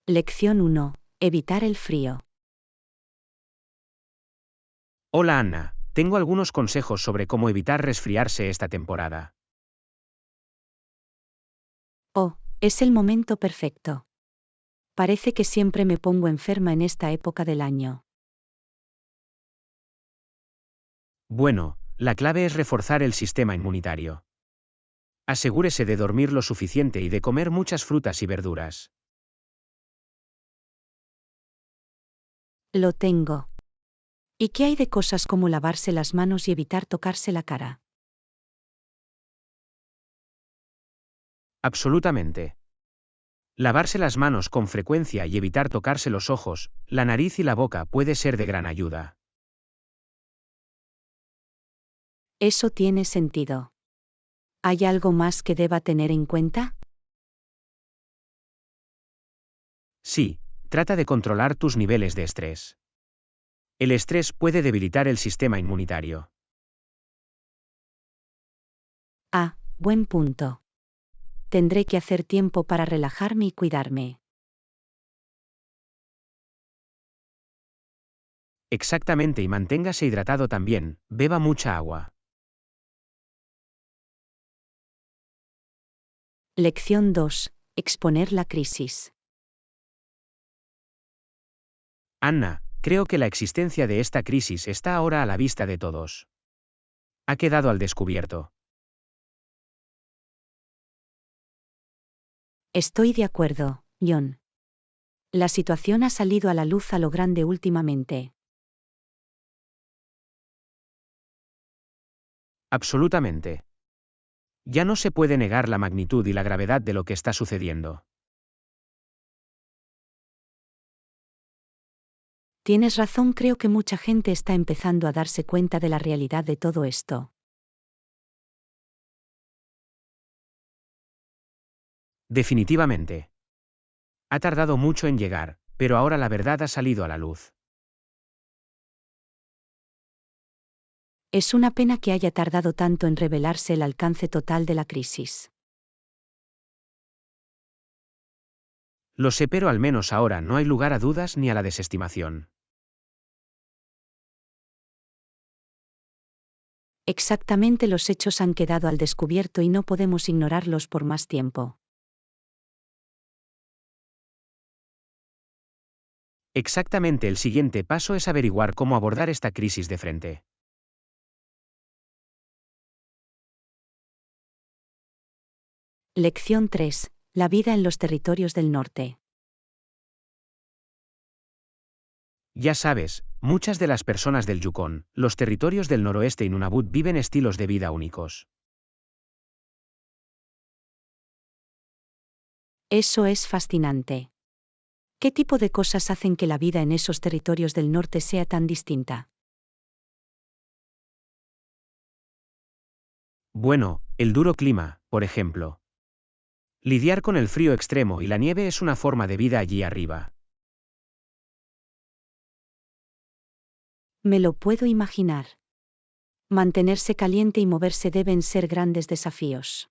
Lección 1. Evitar el frío. Hola Anna, tengo algunos consejos sobre cómo evitar resfriarse esta temporada. Oh, es el momento perfecto. Parece que siempre me pongo enferma en esta época del año. Bueno, la clave es reforzar el sistema inmunitario. Asegúrese de dormir lo suficiente y de comer muchas frutas y verduras. Lo tengo. ¿Y qué hay de cosas como lavarse las manos y evitar tocarse la cara? Absolutamente. Lavarse las manos con frecuencia y evitar tocarse los ojos, la nariz y la boca puede ser de gran ayuda. Eso tiene sentido. ¿Hay algo más que deba tener en cuenta? Sí, trata de controlar tus niveles de estrés. El estrés puede debilitar el sistema inmunitario. Ah, buen punto. Tendré que hacer tiempo para relajarme y cuidarme. Exactamente, y manténgase hidratado también, beba mucha agua. Lección 2. Exponer la crisis. Anna, creo que la existencia de esta crisis está ahora a la vista de todos. Ha quedado al descubierto. Estoy de acuerdo, John. La situación ha salido a la luz a lo grande últimamente. Absolutamente. Ya no se puede negar la magnitud y la gravedad de lo que está sucediendo. Tienes razón, creo que mucha gente está empezando a darse cuenta de la realidad de todo esto. Definitivamente. Ha tardado mucho en llegar, pero ahora la verdad ha salido a la luz. Es una pena que haya tardado tanto en revelarse el alcance total de la crisis. Lo sé, pero al menos ahora no hay lugar a dudas ni a la desestimación. Exactamente, los hechos han quedado al descubierto y no podemos ignorarlos por más tiempo. Exactamente, el siguiente paso es averiguar cómo abordar esta crisis de frente. Lección 3. La vida en los territorios del norte. Ya sabes, muchas de las personas del Yukón, los territorios del noroeste y Nunavut viven estilos de vida únicos. Eso es fascinante. ¿Qué tipo de cosas hacen que la vida en esos territorios del norte sea tan distinta? Bueno, el duro clima, por ejemplo. Lidiar con el frío extremo y la nieve es una forma de vida allí arriba. Me lo puedo imaginar. Mantenerse caliente y moverse deben ser grandes desafíos.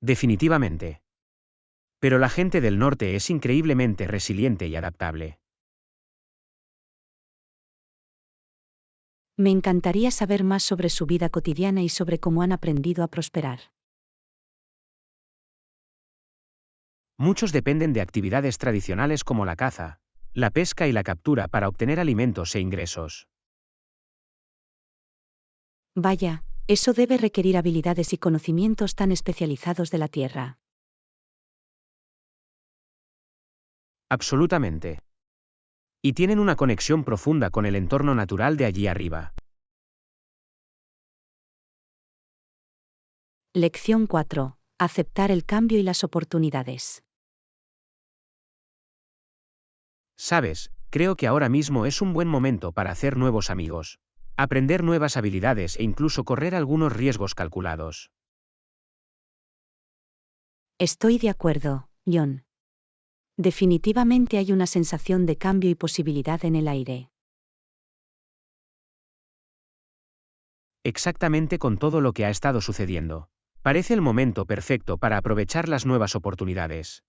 Definitivamente. Pero la gente del norte es increíblemente resiliente y adaptable. Me encantaría saber más sobre su vida cotidiana y sobre cómo han aprendido a prosperar. Muchos dependen de actividades tradicionales como la caza, la pesca y la captura para obtener alimentos e ingresos. Vaya, eso debe requerir habilidades y conocimientos tan especializados de la tierra. Absolutamente. Y tienen una conexión profunda con el entorno natural de allí arriba. Lección 4. Aceptar el cambio y las oportunidades. Sabes, creo que ahora mismo es un buen momento para hacer nuevos amigos, aprender nuevas habilidades e incluso correr algunos riesgos calculados. Estoy de acuerdo, John. Definitivamente hay una sensación de cambio y posibilidad en el aire. Exactamente, con todo lo que ha estado sucediendo. Parece el momento perfecto para aprovechar las nuevas oportunidades.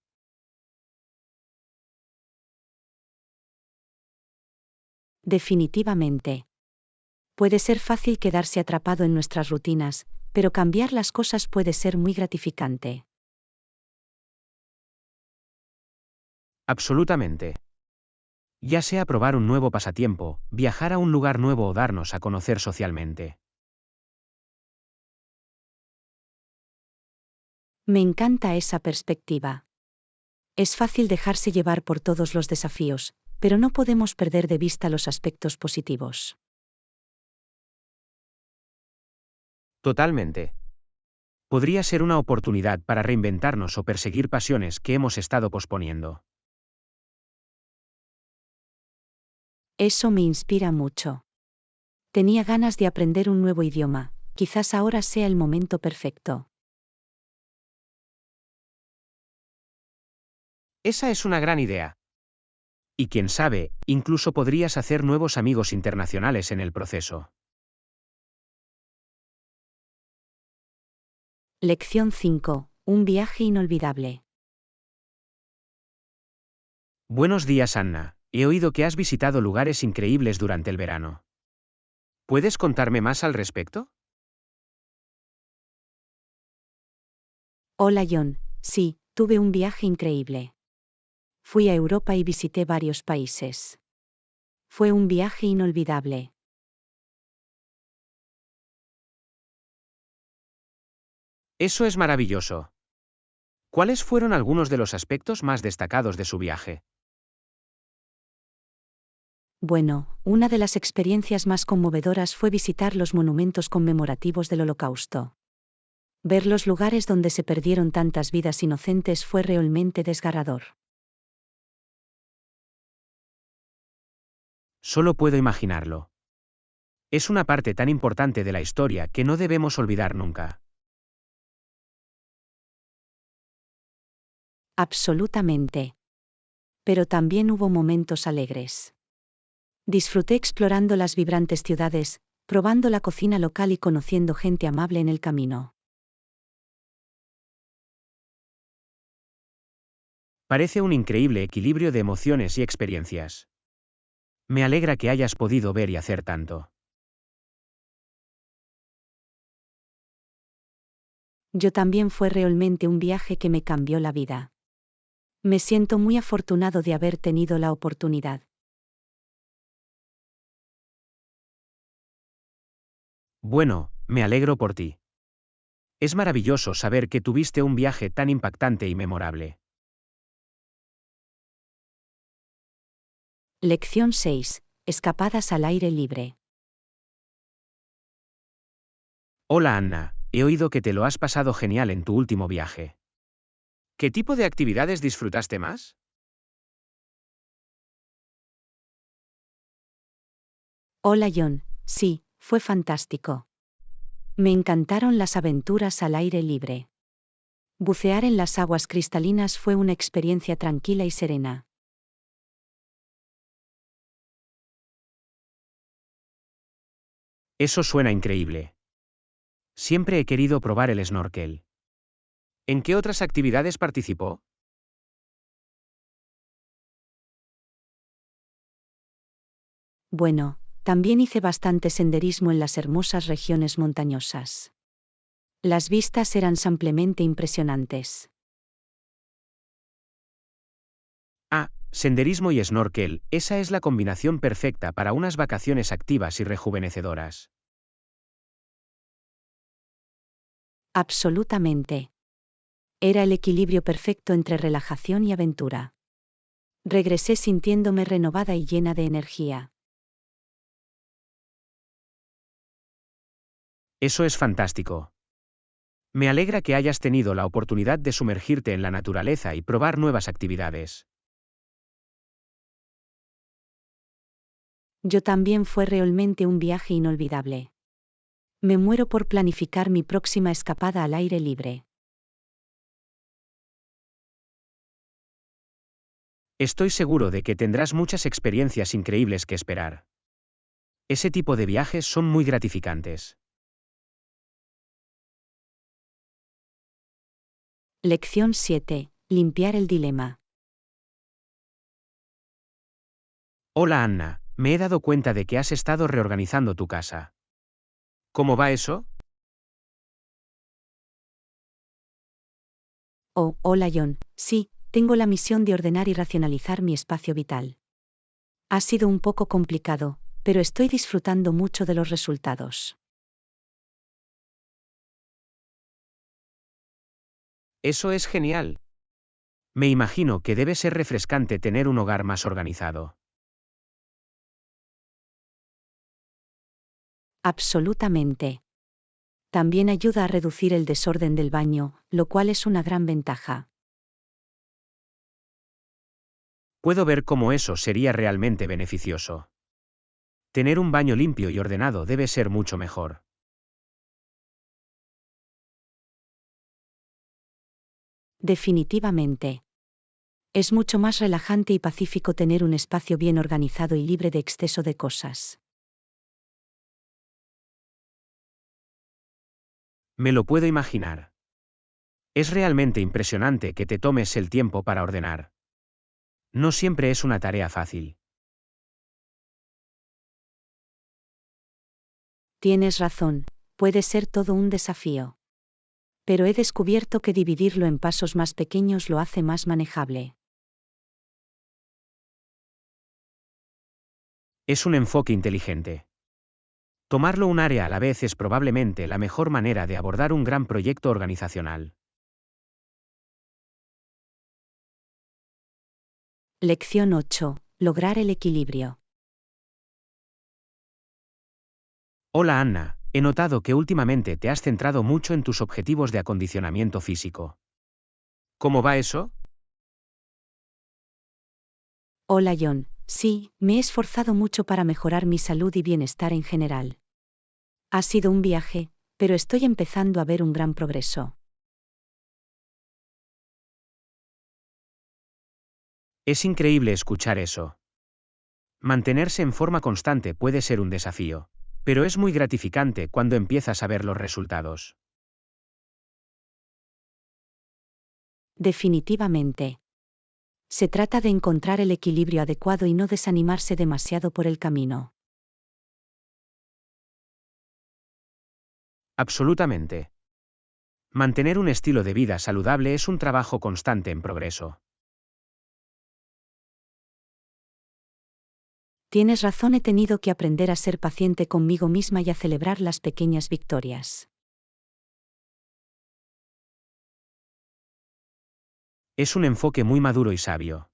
Definitivamente. Puede ser fácil quedarse atrapado en nuestras rutinas, pero cambiar las cosas puede ser muy gratificante. Absolutamente. Ya sea probar un nuevo pasatiempo, viajar a un lugar nuevo o darnos a conocer socialmente. Me encanta esa perspectiva. Es fácil dejarse llevar por todos los desafíos, pero no podemos perder de vista los aspectos positivos. Totalmente. Podría ser una oportunidad para reinventarnos o perseguir pasiones que hemos estado posponiendo. Eso me inspira mucho. Tenía ganas de aprender un nuevo idioma, quizás ahora sea el momento perfecto. Esa es una gran idea. Y quién sabe, incluso podrías hacer nuevos amigos internacionales en el proceso. Lección 5. Un viaje inolvidable. Buenos días, Anna. He oído que has visitado lugares increíbles durante el verano. ¿Puedes contarme más al respecto? Hola John, sí, tuve un viaje increíble. Fui a Europa y visité varios países. Fue un viaje inolvidable. Eso es maravilloso. ¿Cuáles fueron algunos de los aspectos más destacados de su viaje? Bueno, una de las experiencias más conmovedoras fue visitar los monumentos conmemorativos del Holocausto. Ver los lugares donde se perdieron tantas vidas inocentes fue realmente desgarrador. Solo puedo imaginarlo. Es una parte tan importante de la historia que no debemos olvidar nunca. Absolutamente. Pero también hubo momentos alegres. Disfruté explorando las vibrantes ciudades, probando la cocina local y conociendo gente amable en el camino. Parece un increíble equilibrio de emociones y experiencias. Me alegra que hayas podido ver y hacer tanto. Yo también fue realmente un viaje que me cambió la vida. Me siento muy afortunado de haber tenido la oportunidad. Bueno, me alegro por ti. Es maravilloso saber que tuviste un viaje tan impactante y memorable. Lección 6. Escapadas al aire libre. Hola Anna, he oído que te lo has pasado genial en tu último viaje. ¿Qué tipo de actividades disfrutaste más? Hola John, sí, fue fantástico. Me encantaron las aventuras al aire libre. Bucear en las aguas cristalinas fue una experiencia tranquila y serena. Eso suena increíble. Siempre he querido probar el snorkel. ¿En qué otras actividades participó? Bueno, también hice bastante senderismo en las hermosas regiones montañosas. Las vistas eran simplemente impresionantes. Ah, senderismo y snorkel, esa es la combinación perfecta para unas vacaciones activas y rejuvenecedoras. Absolutamente. Era el equilibrio perfecto entre relajación y aventura. Regresé sintiéndome renovada y llena de energía. Eso es fantástico. Me alegra que hayas tenido la oportunidad de sumergirte en la naturaleza y probar nuevas actividades. Yo también fue realmente un viaje inolvidable. Me muero por planificar mi próxima escapada al aire libre. Estoy seguro de que tendrás muchas experiencias increíbles que esperar. Ese tipo de viajes son muy gratificantes. Lección 7. Limpiar el dilema. Hola Anna, me he dado cuenta de que has estado reorganizando tu casa. ¿Cómo va eso? Oh, hola John. Sí, tengo la misión de ordenar y racionalizar mi espacio vital. Ha sido un poco complicado, pero estoy disfrutando mucho de los resultados. Eso es genial. Me imagino que debe ser refrescante tener un hogar más organizado. Absolutamente. También ayuda a reducir el desorden del baño, lo cual es una gran ventaja. Puedo ver cómo eso sería realmente beneficioso. Tener un baño limpio y ordenado debe ser mucho mejor. Definitivamente. Es mucho más relajante y pacífico tener un espacio bien organizado y libre de exceso de cosas. Me lo puedo imaginar. Es realmente impresionante que te tomes el tiempo para ordenar. No siempre es una tarea fácil. Tienes razón, puede ser todo un desafío. Pero he descubierto que dividirlo en pasos más pequeños lo hace más manejable. Es un enfoque inteligente. Tomarlo un área a la vez es probablemente la mejor manera de abordar un gran proyecto organizacional. Lección 8. Lograr el equilibrio. Hola Anna, he notado que últimamente te has centrado mucho en tus objetivos de acondicionamiento físico. ¿Cómo va eso? Hola John. Sí, me he esforzado mucho para mejorar mi salud y bienestar en general. Ha sido un viaje, pero estoy empezando a ver un gran progreso. Es increíble escuchar eso. Mantenerse en forma constante puede ser un desafío, pero es muy gratificante cuando empiezas a ver los resultados. Definitivamente. Se trata de encontrar el equilibrio adecuado y no desanimarse demasiado por el camino. Absolutamente. Mantener un estilo de vida saludable es un trabajo constante en progreso. Tienes razón, he tenido que aprender a ser paciente conmigo misma y a celebrar las pequeñas victorias. Es un enfoque muy maduro y sabio.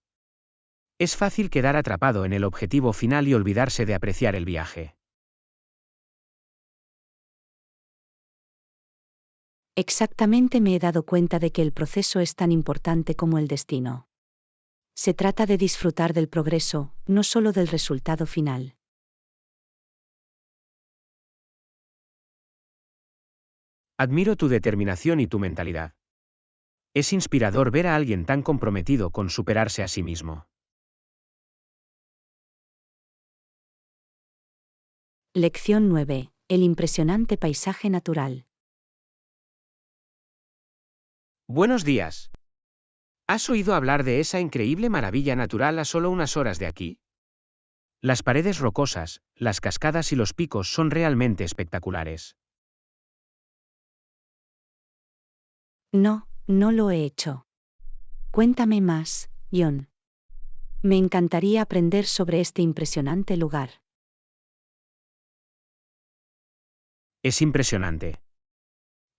Es fácil quedar atrapado en el objetivo final y olvidarse de apreciar el viaje. Exactamente, me he dado cuenta de que el proceso es tan importante como el destino. Se trata de disfrutar del progreso, no solo del resultado final. Admiro tu determinación y tu mentalidad. Es inspirador ver a alguien tan comprometido con superarse a sí mismo. Lección 9. El impresionante paisaje natural. Buenos días. ¿Has oído hablar de esa increíble maravilla natural a solo unas horas de aquí? Las paredes rocosas, las cascadas y los picos son realmente espectaculares. No, no lo he hecho. Cuéntame más, John. Me encantaría aprender sobre este impresionante lugar. Es impresionante.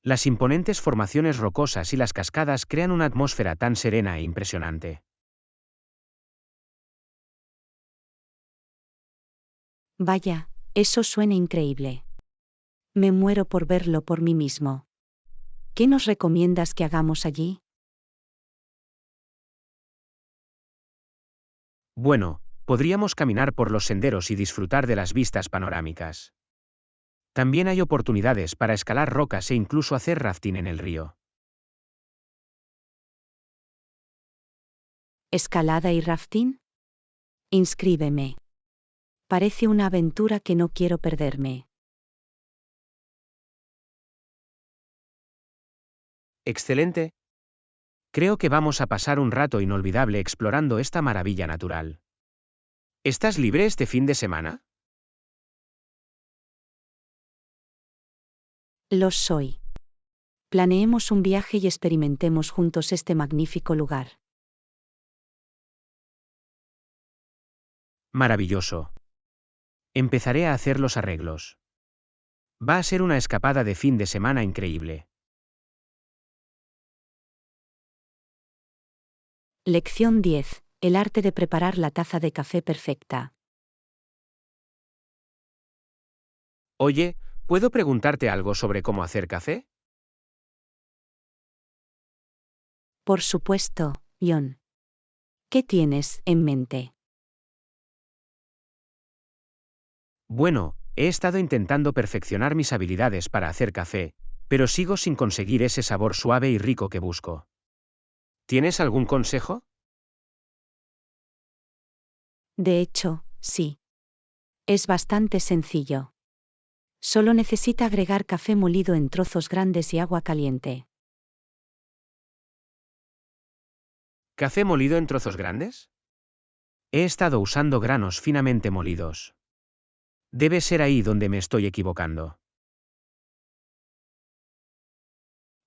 Las imponentes formaciones rocosas y las cascadas crean una atmósfera tan serena e impresionante. Vaya, eso suena increíble. Me muero por verlo por mí mismo. ¿Qué nos recomiendas que hagamos allí? Bueno, podríamos caminar por los senderos y disfrutar de las vistas panorámicas. También hay oportunidades para escalar rocas e incluso hacer rafting en el río. ¿Escalada y rafting? Inscríbeme. Parece una aventura que no quiero perderme. Excelente. Creo que vamos a pasar un rato inolvidable explorando esta maravilla natural. ¿Estás libre este fin de semana? Lo soy. Planeemos un viaje y experimentemos juntos este magnífico lugar. Maravilloso. Empezaré a hacer los arreglos. Va a ser una escapada de fin de semana increíble. Lección 10. El arte de preparar la taza de café perfecta. Oye, ¿puedo preguntarte algo sobre cómo hacer café? Por supuesto, John. ¿Qué tienes en mente? Bueno, he estado intentando perfeccionar mis habilidades para hacer café, pero sigo sin conseguir ese sabor suave y rico que busco. ¿Tienes algún consejo? De hecho, sí. Es bastante sencillo. Solo necesita agregar café molido en trozos grandes y agua caliente. ¿Café molido en trozos grandes? He estado usando granos finamente molidos. Debe ser ahí donde me estoy equivocando.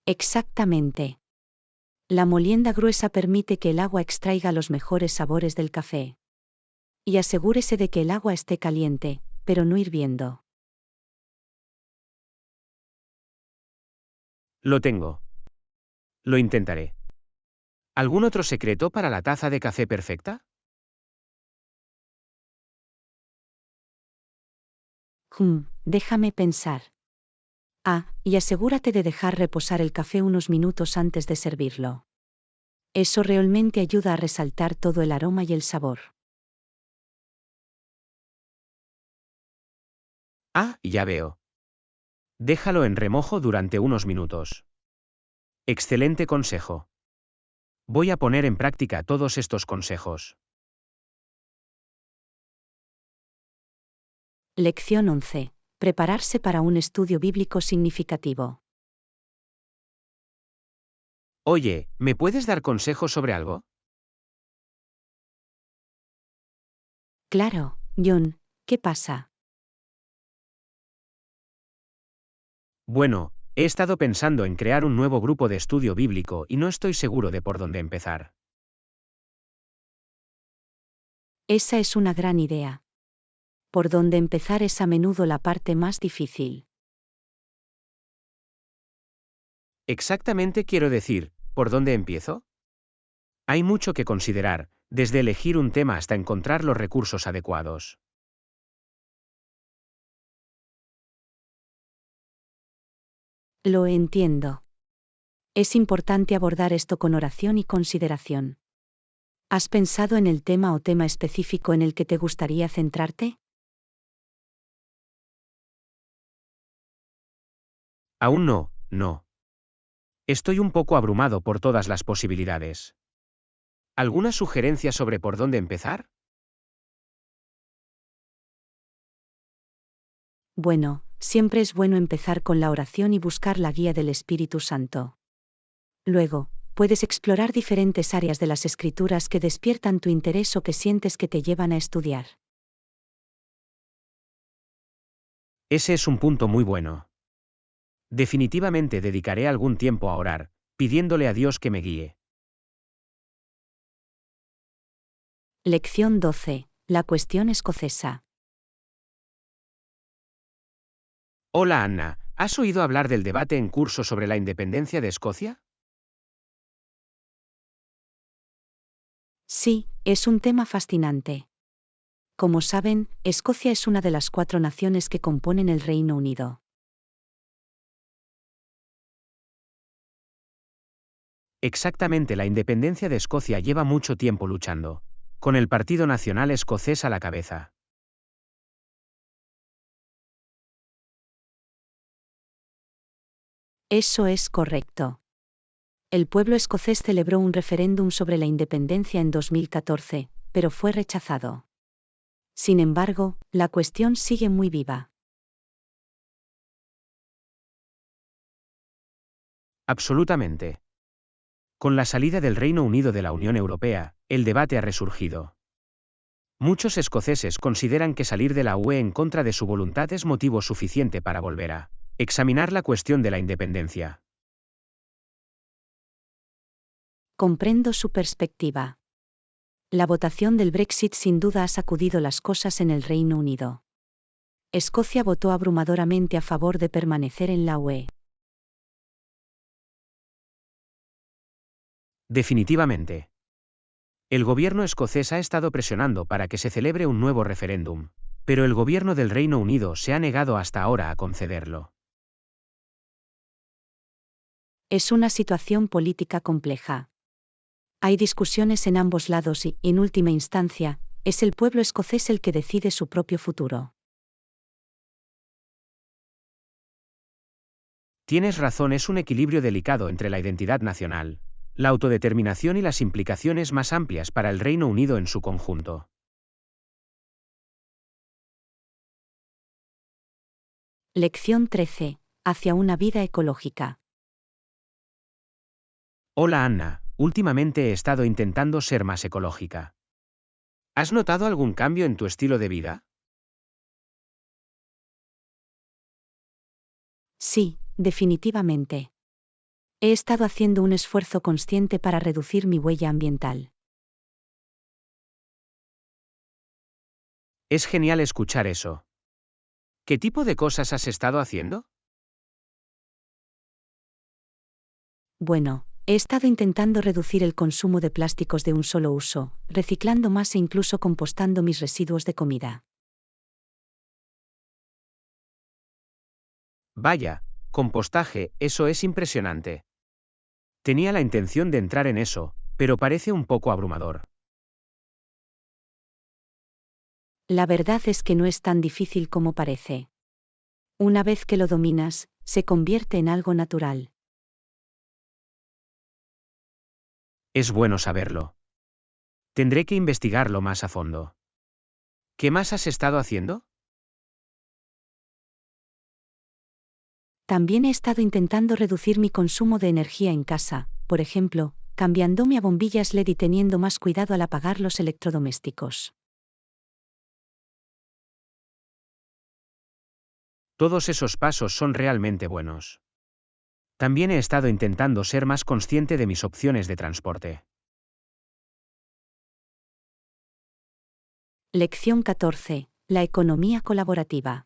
Exactamente. La molienda gruesa permite que el agua extraiga los mejores sabores del café. Y asegúrese de que el agua esté caliente, pero no hirviendo. Lo tengo. Lo intentaré. ¿Algún otro secreto para la taza de café perfecta? Déjame pensar. Y asegúrate de dejar reposar el café unos minutos antes de servirlo. Eso realmente ayuda a resaltar todo el aroma y el sabor. Ya veo. Déjalo en remojo durante unos minutos. Excelente consejo. Voy a poner en práctica todos estos consejos. Lección 11. Prepararse para un estudio bíblico significativo. Oye, ¿me puedes dar consejos sobre algo? Claro, John, ¿qué pasa? Bueno, he estado pensando en crear un nuevo grupo de estudio bíblico y no estoy seguro de por dónde empezar. Esa es una gran idea. Por dónde empezar es a menudo la parte más difícil. Exactamente quiero decir, ¿por dónde empiezo? Hay mucho que considerar, desde elegir un tema hasta encontrar los recursos adecuados. Lo entiendo. Es importante abordar esto con oración y consideración. ¿Has pensado en el tema o tema específico en el que te gustaría centrarte? Aún no. Estoy un poco abrumado por todas las posibilidades. ¿Alguna sugerencia sobre por dónde empezar? Bueno, siempre es bueno empezar con la oración y buscar la guía del Espíritu Santo. Luego, puedes explorar diferentes áreas de las Escrituras que despiertan tu interés o que sientes que te llevan a estudiar. Ese es un punto muy bueno. Definitivamente dedicaré algún tiempo a orar, pidiéndole a Dios que me guíe. Lección 12. La cuestión escocesa. Hola Anna, ¿has oído hablar del debate en curso sobre la independencia de Escocia? Sí, es un tema fascinante. Como saben, Escocia es una de las 4 naciones que componen el Reino Unido. Exactamente, la independencia de Escocia lleva mucho tiempo luchando, con el Partido Nacional Escocés a la cabeza. Eso es correcto. El pueblo escocés celebró un referéndum sobre la independencia en 2014, pero fue rechazado. Sin embargo, la cuestión sigue muy viva. Absolutamente. Con la salida del Reino Unido de la Unión Europea, el debate ha resurgido. Muchos escoceses consideran que salir de la UE en contra de su voluntad es motivo suficiente para volver a examinar la cuestión de la independencia. Comprendo su perspectiva. La votación del Brexit sin duda ha sacudido las cosas en el Reino Unido. Escocia votó abrumadoramente a favor de permanecer en la UE. Definitivamente. El gobierno escocés ha estado presionando para que se celebre un nuevo referéndum, pero el gobierno del Reino Unido se ha negado hasta ahora a concederlo. Es una situación política compleja. Hay discusiones en ambos lados y, en última instancia, es el pueblo escocés el que decide su propio futuro. Tienes razón, es un equilibrio delicado entre la identidad nacional, la autodeterminación y las implicaciones más amplias para el Reino Unido en su conjunto. Lección 13. Hacia una vida ecológica. Hola Anna, últimamente he estado intentando ser más ecológica. ¿Has notado algún cambio en tu estilo de vida? Sí, definitivamente. He estado haciendo un esfuerzo consciente para reducir mi huella ambiental. Es genial escuchar eso. ¿Qué tipo de cosas has estado haciendo? Bueno, he estado intentando reducir el consumo de plásticos de un solo uso, reciclando más e incluso compostando mis residuos de comida. Vaya, compostaje, eso es impresionante. Tenía la intención de entrar en eso, pero parece un poco abrumador. La verdad es que no es tan difícil como parece. Una vez que lo dominas, se convierte en algo natural. Es bueno saberlo. Tendré que investigarlo más a fondo. ¿Qué más has estado haciendo? También he estado intentando reducir mi consumo de energía en casa, por ejemplo, cambiándome a bombillas LED y teniendo más cuidado al apagar los electrodomésticos. Todos esos pasos son realmente buenos. También he estado intentando ser más consciente de mis opciones de transporte. Lección 14. La economía colaborativa.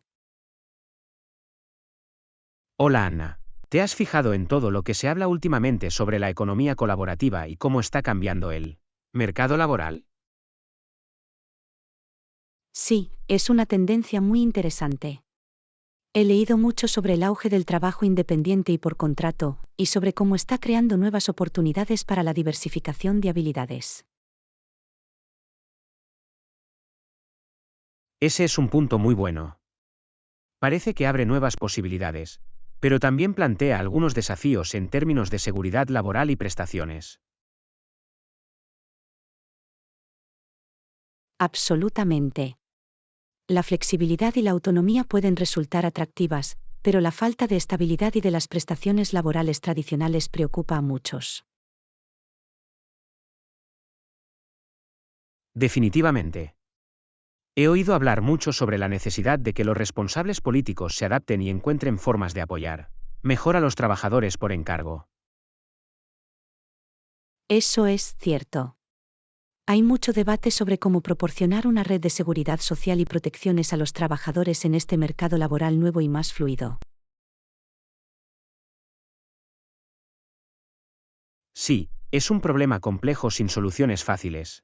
Hola Anna, ¿te has fijado en todo lo que se habla últimamente sobre la economía colaborativa y cómo está cambiando el mercado laboral? Sí, es una tendencia muy interesante. He leído mucho sobre el auge del trabajo independiente y por contrato, y sobre cómo está creando nuevas oportunidades para la diversificación de habilidades. Ese es un punto muy bueno. Parece que abre nuevas posibilidades, pero también plantea algunos desafíos en términos de seguridad laboral y prestaciones. Absolutamente. La flexibilidad y la autonomía pueden resultar atractivas, pero la falta de estabilidad y de las prestaciones laborales tradicionales preocupa a muchos. Definitivamente. He oído hablar mucho sobre la necesidad de que los responsables políticos se adapten y encuentren formas de apoyar mejor a los trabajadores por encargo. Eso es cierto. Hay mucho debate sobre cómo proporcionar una red de seguridad social y protecciones a los trabajadores en este mercado laboral nuevo y más fluido. Sí, es un problema complejo sin soluciones fáciles.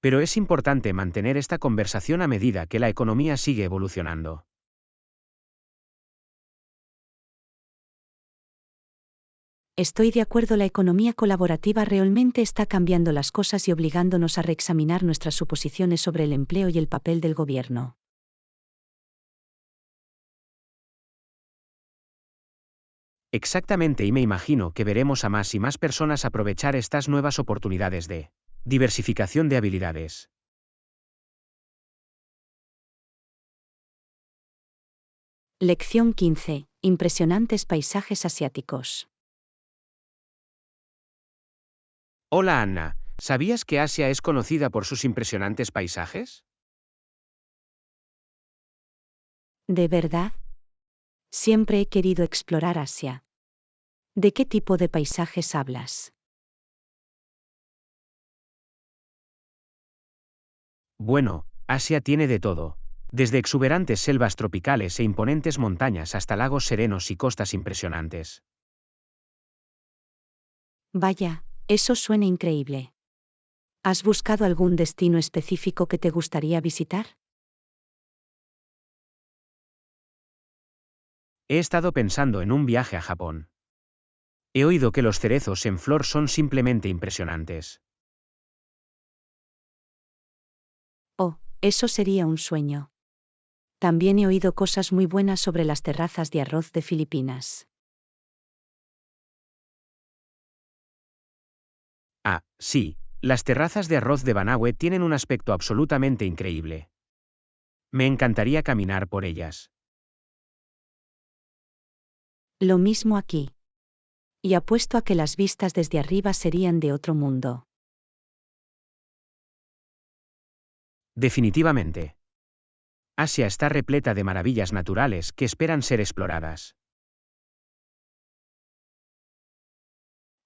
Pero es importante mantener esta conversación a medida que la economía sigue evolucionando. Estoy de acuerdo, la economía colaborativa realmente está cambiando las cosas y obligándonos a reexaminar nuestras suposiciones sobre el empleo y el papel del gobierno. Exactamente, y me imagino que veremos a más y más personas aprovechar estas nuevas oportunidades de diversificación de habilidades. Lección 15. Impresionantes paisajes asiáticos. Hola Anna, ¿sabías que Asia es conocida por sus impresionantes paisajes? ¿De verdad? Siempre he querido explorar Asia. ¿De qué tipo de paisajes hablas? Bueno, Asia tiene de todo, desde exuberantes selvas tropicales e imponentes montañas hasta lagos serenos y costas impresionantes. Vaya, eso suena increíble. ¿Has buscado algún destino específico que te gustaría visitar? He estado pensando en un viaje a Japón. He oído que los cerezos en flor son simplemente impresionantes. Oh, eso sería un sueño. También he oído cosas muy buenas sobre las terrazas de arroz de Filipinas. Ah, sí, las terrazas de arroz de Banaue tienen un aspecto absolutamente increíble. Me encantaría caminar por ellas. Lo mismo aquí. Y apuesto a que las vistas desde arriba serían de otro mundo. Definitivamente. Asia está repleta de maravillas naturales que esperan ser exploradas.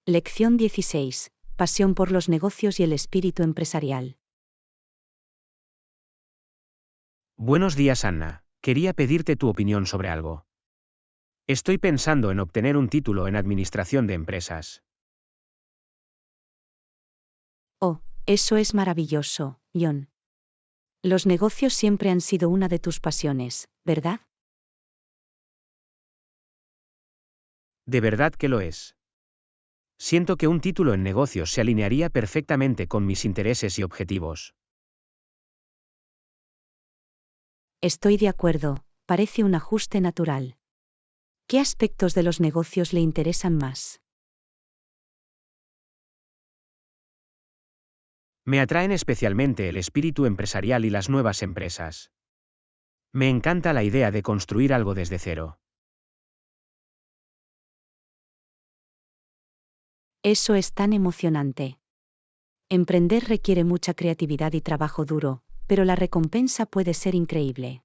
Lección 16. Pasión por los negocios y el espíritu empresarial. Buenos días, Anna. Quería pedirte tu opinión sobre algo. Estoy pensando en obtener un título en administración de empresas. Oh, eso es maravilloso, John. Los negocios siempre han sido una de tus pasiones, ¿verdad? De verdad que lo es. Siento que un título en negocios se alinearía perfectamente con mis intereses y objetivos. Estoy de acuerdo, parece un ajuste natural. ¿Qué aspectos de los negocios le interesan más? Me atraen especialmente el espíritu empresarial y las nuevas empresas. Me encanta la idea de construir algo desde cero. Eso es tan emocionante. Emprender requiere mucha creatividad y trabajo duro, pero la recompensa puede ser increíble.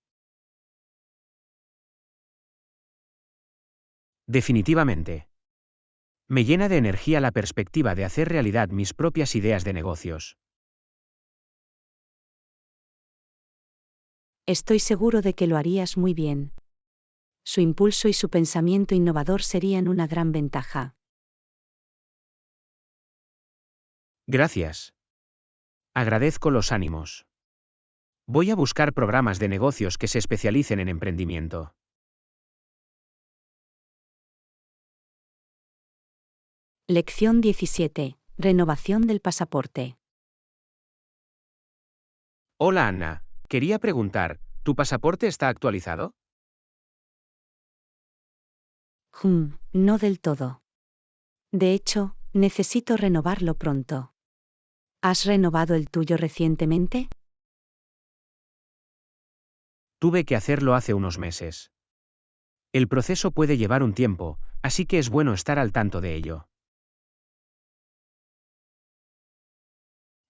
Definitivamente. Me llena de energía la perspectiva de hacer realidad mis propias ideas de negocios. Estoy seguro de que lo harías muy bien. Su impulso y su pensamiento innovador serían una gran ventaja. Gracias. Agradezco los ánimos. Voy a buscar programas de negocios que se especialicen en emprendimiento. Lección 17. Renovación del pasaporte. Hola Anna, quería preguntar, ¿tu pasaporte está actualizado? No del todo. De hecho, necesito renovarlo pronto. ¿Has renovado el tuyo recientemente? Tuve que hacerlo hace unos meses. El proceso puede llevar un tiempo, así que es bueno estar al tanto de ello.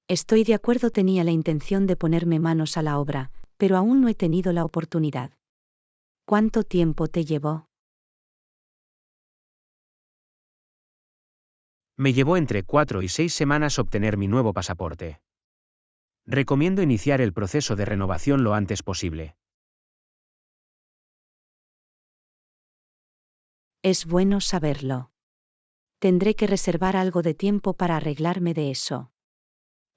Estoy de acuerdo, tenía la intención de ponerme manos a la obra, pero aún no he tenido la oportunidad. ¿Cuánto tiempo te llevó? Me llevó entre 4 y 6 semanas obtener mi nuevo pasaporte. Recomiendo iniciar el proceso de renovación lo antes posible. Es bueno saberlo. Tendré que reservar algo de tiempo para arreglarme de eso.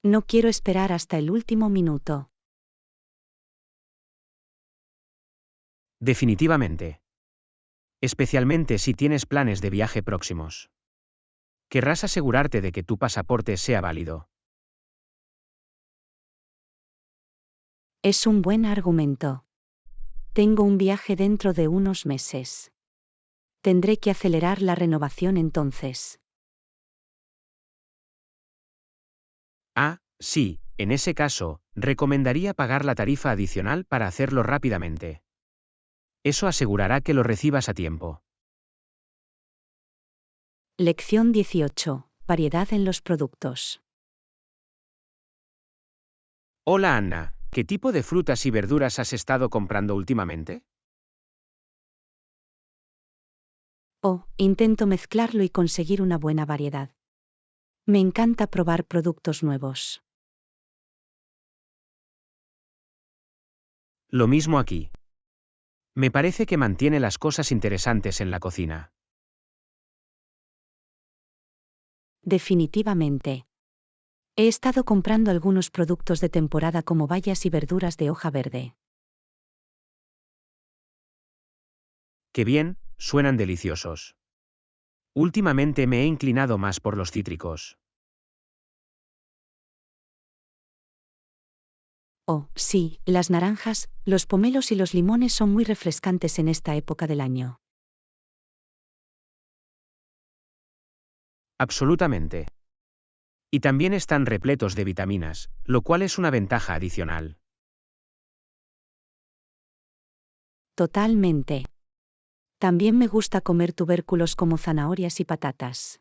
No quiero esperar hasta el último minuto. Definitivamente. Especialmente si tienes planes de viaje próximos. Querrás asegurarte de que tu pasaporte sea válido. Es un buen argumento. Tengo un viaje dentro de unos meses. Tendré que acelerar la renovación entonces. Ah, sí, en ese caso, recomendaría pagar la tarifa adicional para hacerlo rápidamente. Eso asegurará que lo recibas a tiempo. Lección 18. variedad en los productos. Hola Anna, ¿qué tipo de frutas y verduras has estado comprando últimamente? Intento mezclarlo y conseguir una buena variedad. Me encanta probar productos nuevos. Lo mismo aquí. Me parece que mantiene las cosas interesantes en la cocina. Definitivamente. He estado comprando algunos productos de temporada como bayas y verduras de hoja verde. Qué bien, suenan deliciosos. Últimamente me he inclinado más por los cítricos. Sí, las naranjas, los pomelos y los limones son muy refrescantes en esta época del año. Absolutamente. Y también están repletos de vitaminas, lo cual es una ventaja adicional. Totalmente. También me gusta comer tubérculos como zanahorias y patatas.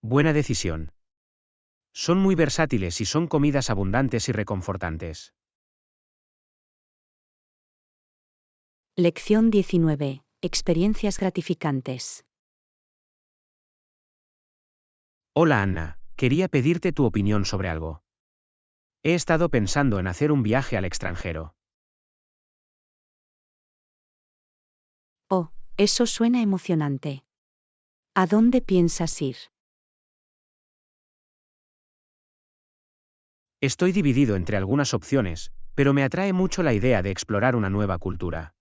Buena decisión. Son muy versátiles y son comidas abundantes y reconfortantes. Lección 19. Experiencias gratificantes. Hola Anna, quería pedirte tu opinión sobre algo. He estado pensando en hacer un viaje al extranjero. Eso suena emocionante. ¿A dónde piensas ir? Estoy dividido entre algunas opciones, pero me atrae mucho la idea de explorar una nueva cultura.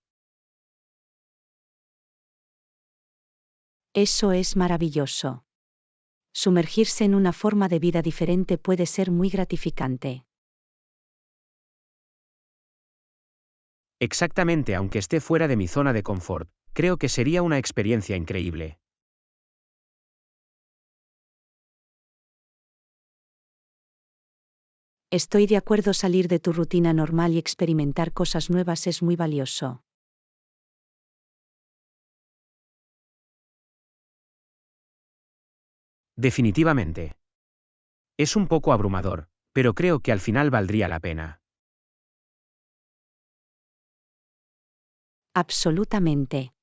Eso es maravilloso. Sumergirse en una forma de vida diferente puede ser muy gratificante. Exactamente, aunque esté fuera de mi zona de confort, creo que sería una experiencia increíble. Estoy de acuerdo, salir de tu rutina normal y experimentar cosas nuevas es muy valioso. Definitivamente. Es un poco abrumador, pero creo que al final valdría la pena. Absolutamente.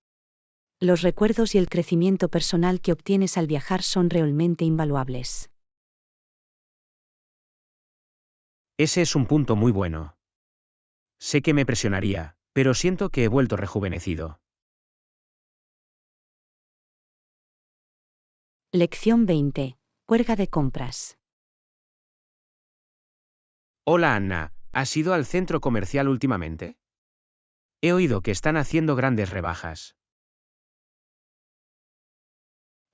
Los recuerdos y el crecimiento personal que obtienes al viajar son realmente invaluables. Ese es un punto muy bueno. Sé que me presionaría, pero siento que he vuelto rejuvenecido. Lección 20. Juerga de compras. Hola Anna, ¿has ido al centro comercial últimamente? He oído que están haciendo grandes rebajas.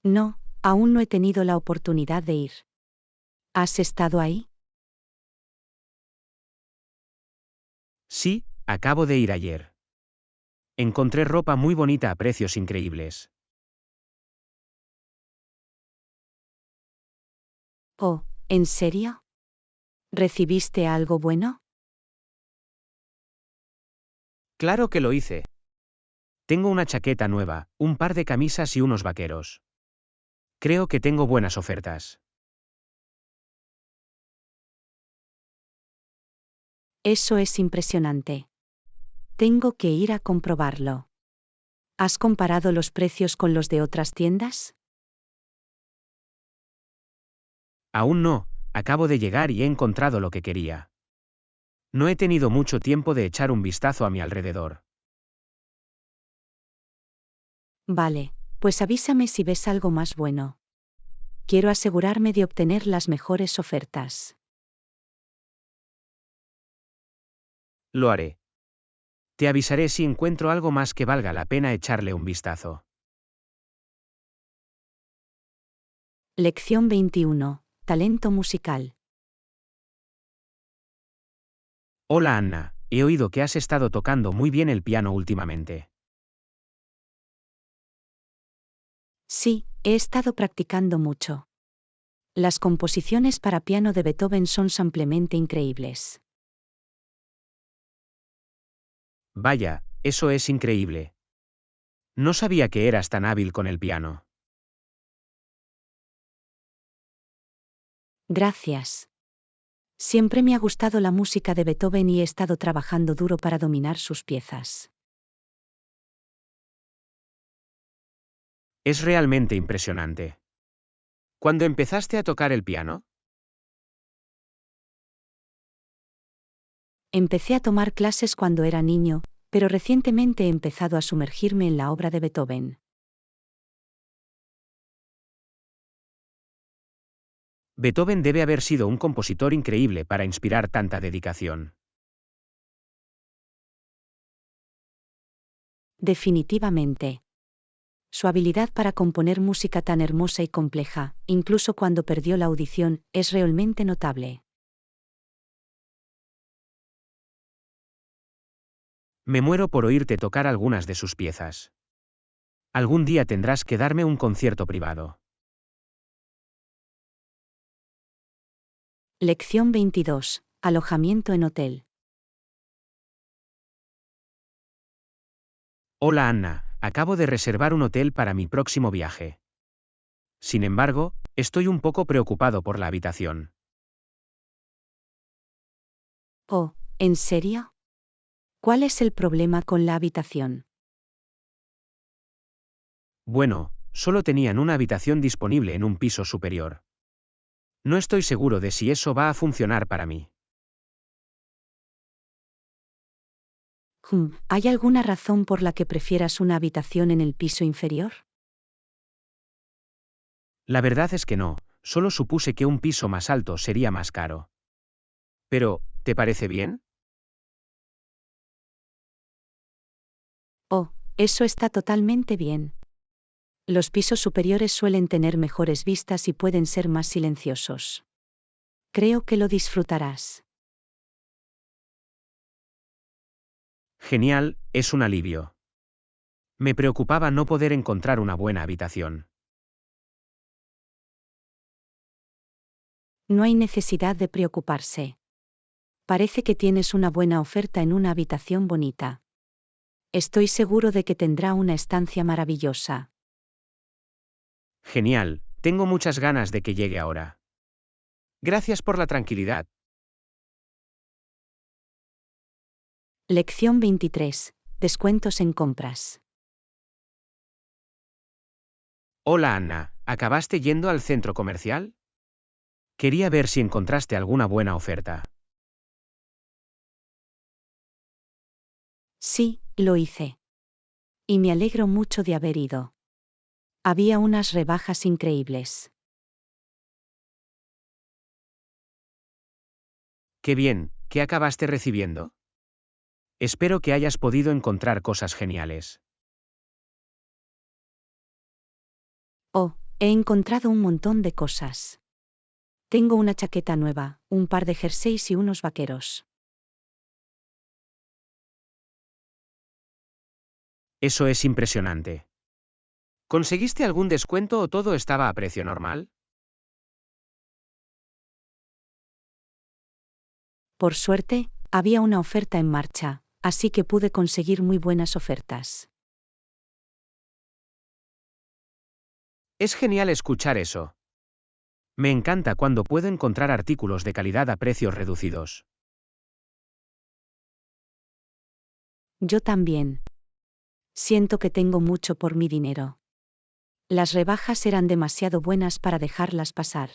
No, aún no he tenido la oportunidad de ir. ¿Has estado ahí? Sí, acabo de ir ayer. Encontré ropa muy bonita a precios increíbles. ¿En serio? ¿Recibiste algo bueno? Claro que lo hice. Tengo una chaqueta nueva, un par de camisas y unos vaqueros. Creo que tengo buenas ofertas. Eso es impresionante. Tengo que ir a comprobarlo. ¿Has comparado los precios con los de otras tiendas? Aún no, acabo de llegar y he encontrado lo que quería. No he tenido mucho tiempo de echar un vistazo a mi alrededor. Vale, pues avísame si ves algo más bueno. Quiero asegurarme de obtener las mejores ofertas. Lo haré. Te avisaré si encuentro algo más que valga la pena echarle un vistazo. Lección 21. Talento musical. Hola Anna, he oído que has estado tocando muy bien el piano últimamente. Sí, he estado practicando mucho. Las composiciones para piano de Beethoven son simplemente increíbles. Vaya, eso es increíble. No sabía que eras tan hábil con el piano. Gracias. Siempre me ha gustado la música de Beethoven y he estado trabajando duro para dominar sus piezas. Es realmente impresionante. ¿Cuándo empezaste a tocar el piano? Empecé a tomar clases cuando era niño, pero recientemente he empezado a sumergirme en la obra de Beethoven. Beethoven debe haber sido un compositor increíble para inspirar tanta dedicación. Definitivamente. Su habilidad para componer música tan hermosa y compleja, incluso cuando perdió la audición, es realmente notable. Me muero por oírte tocar algunas de sus piezas. Algún día tendrás que darme un concierto privado. Lección 22. Alojamiento en hotel. Hola Anna, acabo de reservar un hotel para mi próximo viaje. Sin embargo, estoy un poco preocupado por la habitación. Oh, ¿en serio? ¿Cuál es el problema con la habitación? Bueno, solo tenían una habitación disponible en un piso superior. No estoy seguro de si eso va a funcionar para mí. ¿Hay alguna razón por la que prefieras una habitación en el piso inferior? La verdad es que no, solo supuse que un piso más alto sería más caro. Pero, ¿te parece bien? Oh, eso está totalmente bien. Los pisos superiores suelen tener mejores vistas y pueden ser más silenciosos. Creo que lo disfrutarás. Genial, es un alivio. Me preocupaba no poder encontrar una buena habitación. No hay necesidad de preocuparse. Parece que tienes una buena oferta en una habitación bonita. Estoy seguro de que tendrá una estancia maravillosa. Genial, tengo muchas ganas de que llegue ahora. Gracias por la tranquilidad. Lección 23. Descuentos en compras. Hola Anna, ¿acabaste yendo al centro comercial? Quería ver si encontraste alguna buena oferta. Sí, lo hice. Y me alegro mucho de haber ido. Había unas rebajas increíbles. Qué bien, ¿qué acabaste recibiendo? Espero que hayas podido encontrar cosas geniales. Oh, he encontrado un montón de cosas. Tengo una chaqueta nueva, un par de jerseys y unos vaqueros. Eso es impresionante. ¿Conseguiste algún descuento o todo estaba a precio normal? Por suerte, había una oferta en marcha, así que pude conseguir muy buenas ofertas. Es genial escuchar eso. Me encanta cuando puedo encontrar artículos de calidad a precios reducidos. Yo también. Siento que tengo mucho por mi dinero. Las rebajas eran demasiado buenas para dejarlas pasar.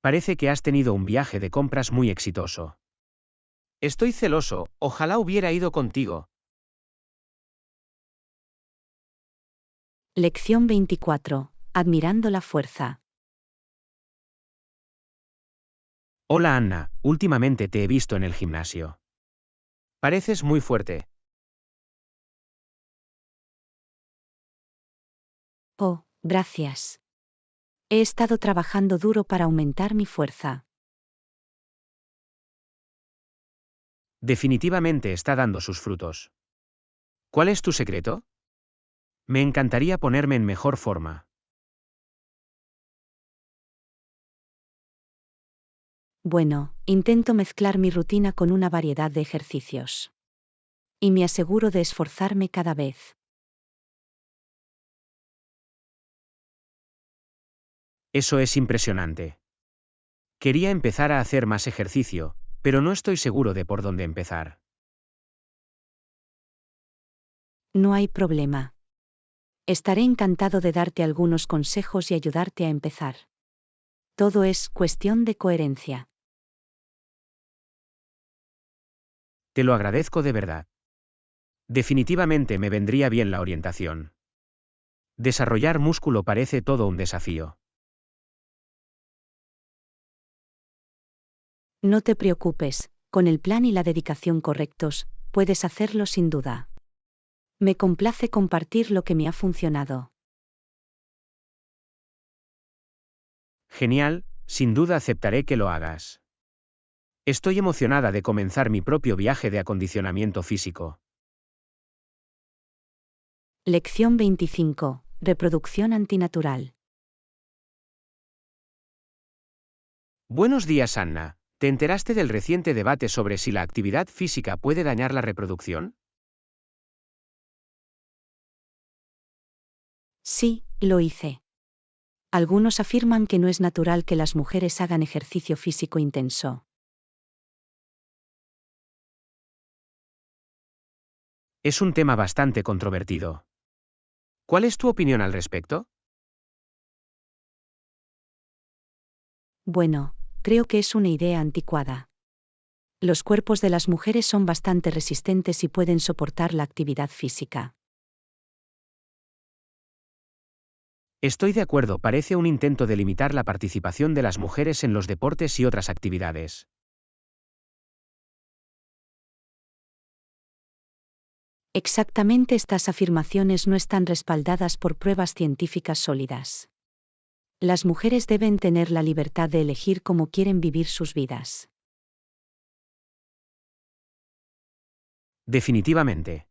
Parece que has tenido un viaje de compras muy exitoso. Estoy celoso, ojalá hubiera ido contigo. Lección 24. Admirando la fuerza. Hola Anna, últimamente te he visto en el gimnasio. Pareces muy fuerte. Oh, gracias. He estado trabajando duro para aumentar mi fuerza. Definitivamente está dando sus frutos. ¿Cuál es tu secreto? Me encantaría ponerme en mejor forma. Bueno, intento mezclar mi rutina con una variedad de ejercicios. Y me aseguro de esforzarme cada vez. Eso es impresionante. Quería empezar a hacer más ejercicio, pero no estoy seguro de por dónde empezar. No hay problema. Estaré encantado de darte algunos consejos y ayudarte a empezar. Todo es cuestión de coherencia. Te lo agradezco de verdad. Definitivamente me vendría bien la orientación. Desarrollar músculo parece todo un desafío. No te preocupes, con el plan y la dedicación correctos, puedes hacerlo sin duda. Me complace compartir lo que me ha funcionado. Genial, sin duda aceptaré que lo hagas. Estoy emocionada de comenzar mi propio viaje de acondicionamiento físico. Lección 25. Reproducción antinatural. Buenos días, Anna. ¿Te enteraste del reciente debate sobre si la actividad física puede dañar la reproducción? Sí, lo hice. Algunos afirman que no es natural que las mujeres hagan ejercicio físico intenso. Es un tema bastante controvertido. ¿Cuál es tu opinión al respecto? Bueno, creo que es una idea anticuada. Los cuerpos de las mujeres son bastante resistentes y pueden soportar la actividad física. Estoy de acuerdo, parece un intento de limitar la participación de las mujeres en los deportes y otras actividades. Exactamente, estas afirmaciones no están respaldadas por pruebas científicas sólidas. Las mujeres deben tener la libertad de elegir cómo quieren vivir sus vidas. Definitivamente.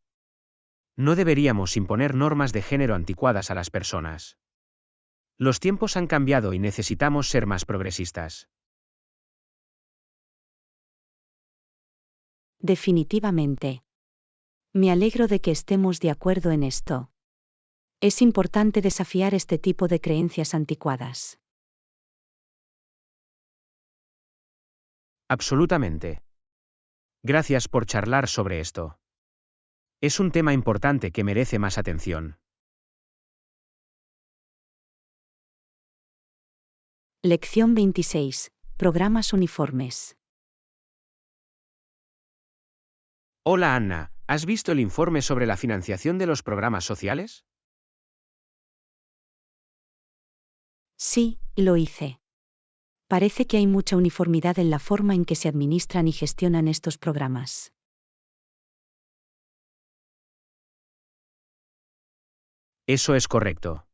No deberíamos imponer normas de género anticuadas a las personas. Los tiempos han cambiado y necesitamos ser más progresistas. Definitivamente. Me alegro de que estemos de acuerdo en esto. Es importante desafiar este tipo de creencias anticuadas. Absolutamente. Gracias por charlar sobre esto. Es un tema importante que merece más atención. Lección 26. Programas uniformes. Hola Anna, ¿has visto el informe sobre la financiación de los programas sociales? Sí, lo hice. Parece que hay mucha uniformidad en la forma en que se administran y gestionan estos programas. Eso es correcto.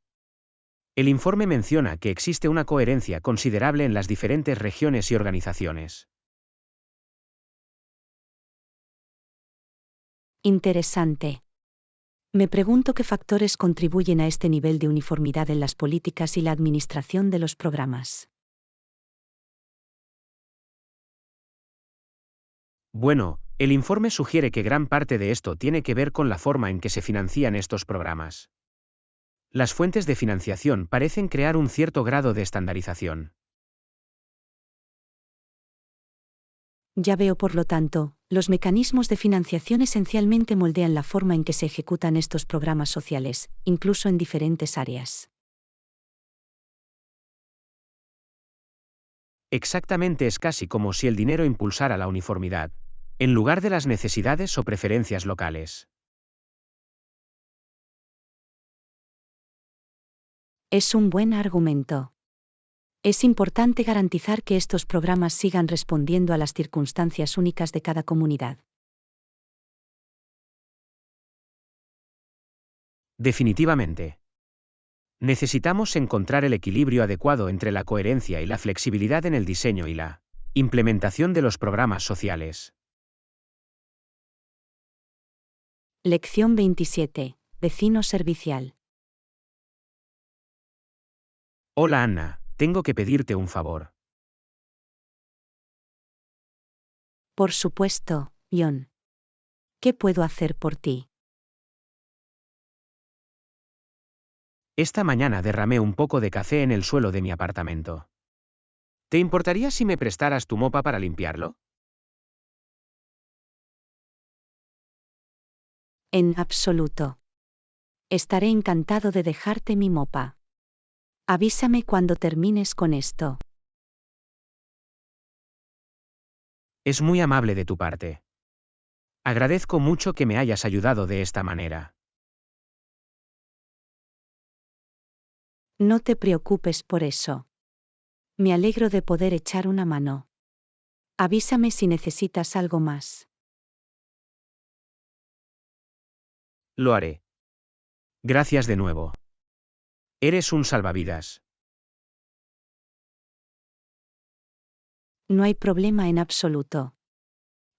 El informe menciona que existe una coherencia considerable en las diferentes regiones y organizaciones. Interesante. Me pregunto qué factores contribuyen a este nivel de uniformidad en las políticas y la administración de los programas. Bueno, el informe sugiere que gran parte de esto tiene que ver con la forma en que se financian estos programas. Las fuentes de financiación parecen crear un cierto grado de estandarización. Ya veo, por lo tanto, los mecanismos de financiación esencialmente moldean la forma en que se ejecutan estos programas sociales, incluso en diferentes áreas. Exactamente, es casi como si el dinero impulsara la uniformidad, en lugar de las necesidades o preferencias locales. Es un buen argumento. Es importante garantizar que estos programas sigan respondiendo a las circunstancias únicas de cada comunidad. Definitivamente. Necesitamos encontrar el equilibrio adecuado entre la coherencia y la flexibilidad en el diseño y la implementación de los programas sociales. Lección 27. Vecino servicial. Hola Anna, tengo que pedirte un favor. Por supuesto, John. ¿Qué puedo hacer por ti? Esta mañana derramé un poco de café en el suelo de mi apartamento. ¿Te importaría si me prestaras tu mopa para limpiarlo? En absoluto. Estaré encantado de dejarte mi mopa. Avísame cuando termines con esto. Es muy amable de tu parte. Agradezco mucho que me hayas ayudado de esta manera. No te preocupes por eso. Me alegro de poder echar una mano. Avísame si necesitas algo más. Lo haré. Gracias de nuevo. Eres un salvavidas. No hay problema en absoluto.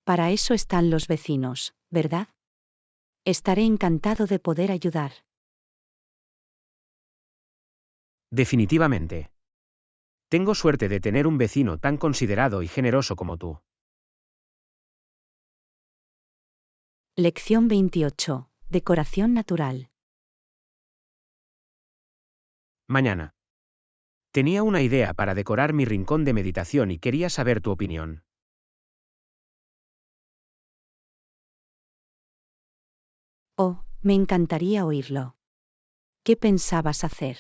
Para eso están los vecinos, ¿verdad? Estaré encantado de poder ayudar. Definitivamente. Tengo suerte de tener un vecino tan considerado y generoso como tú. Lección 28. Decoración natural. Mañana. Tenía una idea para decorar mi rincón de meditación y quería saber tu opinión. Oh, me encantaría oírlo. ¿Qué pensabas hacer?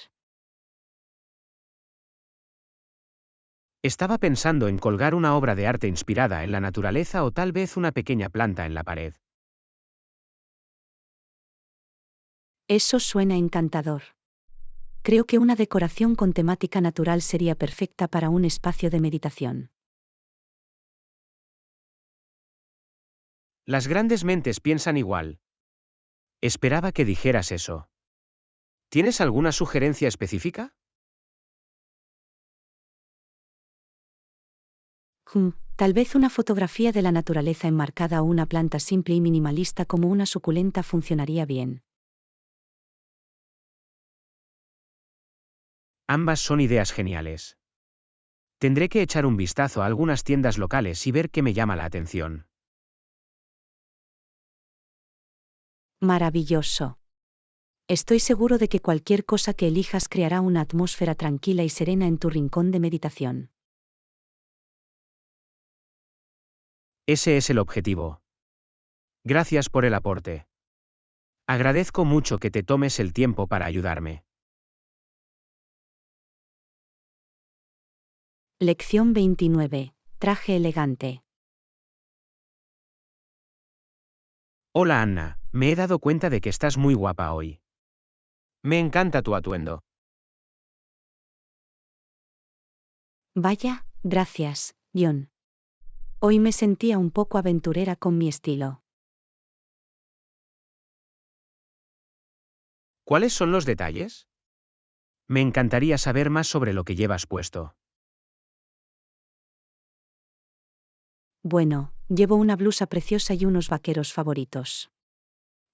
Estaba pensando en colgar una obra de arte inspirada en la naturaleza o tal vez una pequeña planta en la pared. Eso suena encantador. Creo que una decoración con temática natural sería perfecta para un espacio de meditación. Las grandes mentes piensan igual. Esperaba que dijeras eso. ¿Tienes alguna sugerencia específica? Tal vez una fotografía de la naturaleza enmarcada o una planta simple y minimalista como una suculenta funcionaría bien. Ambas son ideas geniales. Tendré que echar un vistazo a algunas tiendas locales y ver qué me llama la atención. Maravilloso. Estoy seguro de que cualquier cosa que elijas creará una atmósfera tranquila y serena en tu rincón de meditación. Ese es el objetivo. Gracias por el aporte. Agradezco mucho que te tomes el tiempo para ayudarme. Lección 29. Traje elegante. Hola Anna, me he dado cuenta de que estás muy guapa hoy. Me encanta tu atuendo. Vaya, gracias, John. Hoy me sentía un poco aventurera con mi estilo. ¿Cuáles son los detalles? Me encantaría saber más sobre lo que llevas puesto. Bueno, llevo una blusa preciosa y unos vaqueros favoritos.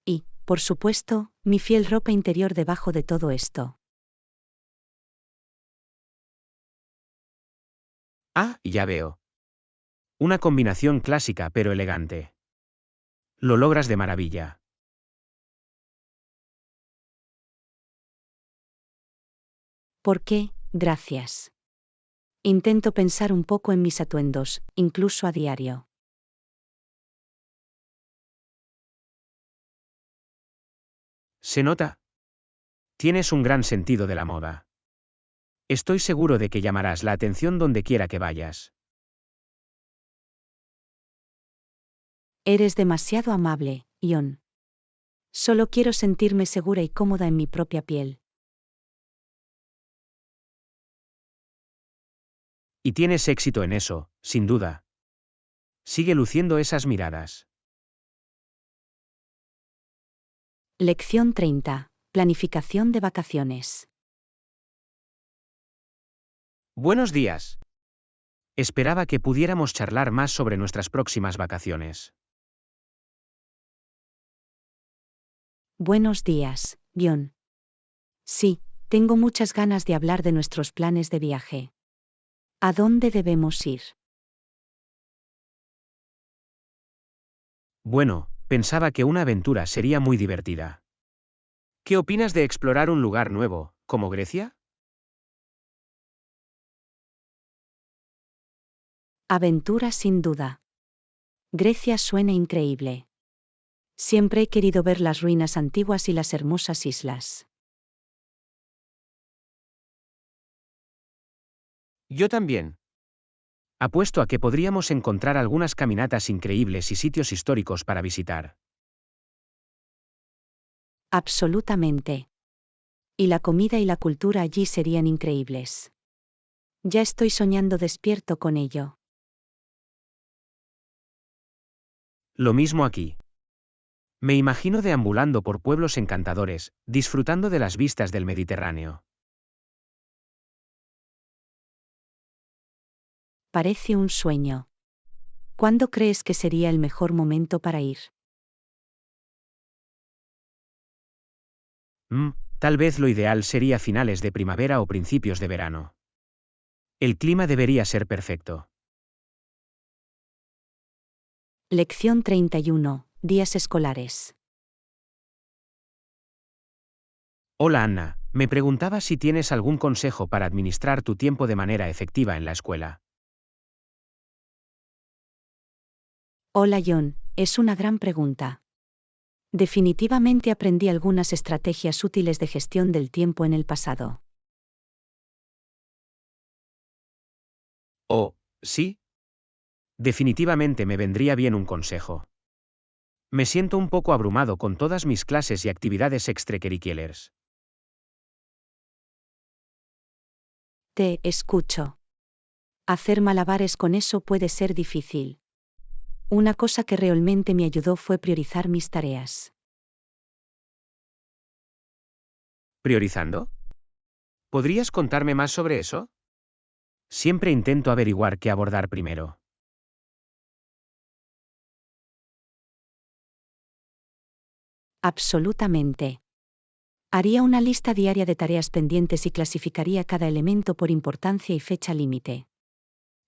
Y, por supuesto, mi fiel ropa interior debajo de todo esto. Ah, ya veo. Una combinación clásica pero elegante. Lo logras de maravilla. ¿Por qué? Gracias. Intento pensar un poco en mis atuendos, incluso a diario. Se nota. Tienes un gran sentido de la moda. Estoy seguro de que llamarás la atención donde quiera que vayas. Eres demasiado amable, Ion. Solo quiero sentirme segura y cómoda en mi propia piel. Y tienes éxito en eso, sin duda. Sigue luciendo esas miradas. Lección 30. Planificación de vacaciones. Buenos días. Esperaba que pudiéramos charlar más sobre nuestras próximas vacaciones. Buenos días, John. Sí, tengo muchas ganas de hablar de nuestros planes de viaje. ¿A dónde debemos ir? Bueno, pensaba que una aventura sería muy divertida. ¿Qué opinas de explorar un lugar nuevo, como Grecia? Aventura sin duda. Grecia suena increíble. Siempre he querido ver las ruinas antiguas y las hermosas islas. Yo también. Apuesto a que podríamos encontrar algunas caminatas increíbles y sitios históricos para visitar. Absolutamente. Y la comida y la cultura allí serían increíbles. Ya estoy soñando despierto con ello. Lo mismo aquí. Me imagino deambulando por pueblos encantadores, disfrutando de las vistas del Mediterráneo. Parece un sueño. ¿Cuándo crees que sería el mejor momento para ir? Tal vez lo ideal sería finales de primavera o principios de verano. El clima debería ser perfecto. Lección 31. Días escolares. Hola Anna, me preguntaba si tienes algún consejo para administrar tu tiempo de manera efectiva en la escuela. Hola John, es una gran pregunta. Definitivamente aprendí algunas estrategias útiles de gestión del tiempo en el pasado. Oh, sí. Definitivamente me vendría bien un consejo. Me siento un poco abrumado con todas mis clases y actividades extracurriculares. Te escucho. Hacer malabares con eso puede ser difícil. Una cosa que realmente me ayudó fue priorizar mis tareas. ¿Priorizando? ¿Podrías contarme más sobre eso? Siempre intento averiguar qué abordar primero. Absolutamente. Haría una lista diaria de tareas pendientes y clasificaría cada elemento por importancia y fecha límite.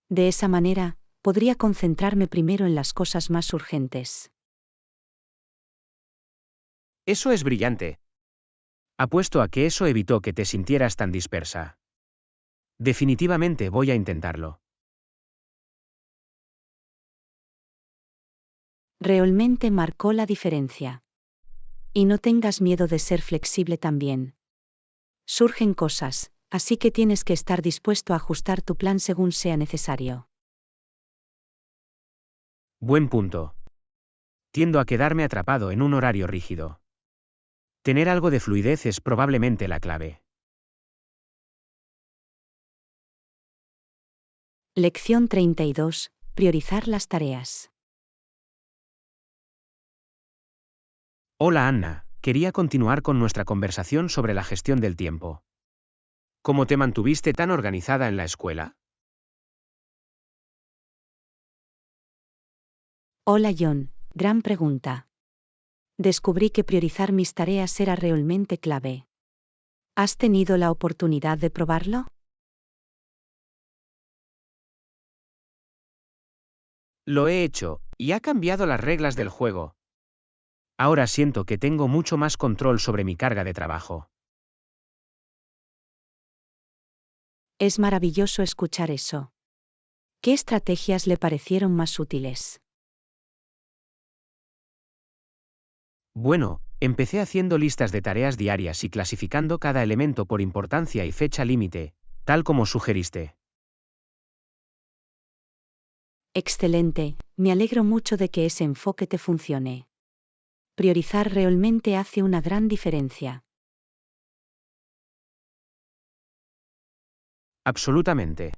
De esa manera, podría concentrarme primero en las cosas más urgentes. Eso es brillante. Apuesto a que eso evitó que te sintieras tan dispersa. Definitivamente voy a intentarlo. Realmente marcó la diferencia. Y no tengas miedo de ser flexible también. Surgen cosas, así que tienes que estar dispuesto a ajustar tu plan según sea necesario. Buen punto. Tiendo a quedarme atrapado en un horario rígido. Tener algo de fluidez es probablemente la clave. Lección 32. Priorizar las tareas. Hola Anna, quería continuar con nuestra conversación sobre la gestión del tiempo. ¿Cómo te mantuviste tan organizada en la escuela? Hola John, gran pregunta. Descubrí que priorizar mis tareas era realmente clave. ¿Has tenido la oportunidad de probarlo? Lo he hecho, y ha cambiado las reglas del juego. Ahora siento que tengo mucho más control sobre mi carga de trabajo. Es maravilloso escuchar eso. ¿Qué estrategias le parecieron más útiles? Bueno, empecé haciendo listas de tareas diarias y clasificando cada elemento por importancia y fecha límite, tal como sugeriste. Excelente, me alegro mucho de que ese enfoque te funcione. Priorizar realmente hace una gran diferencia. Absolutamente.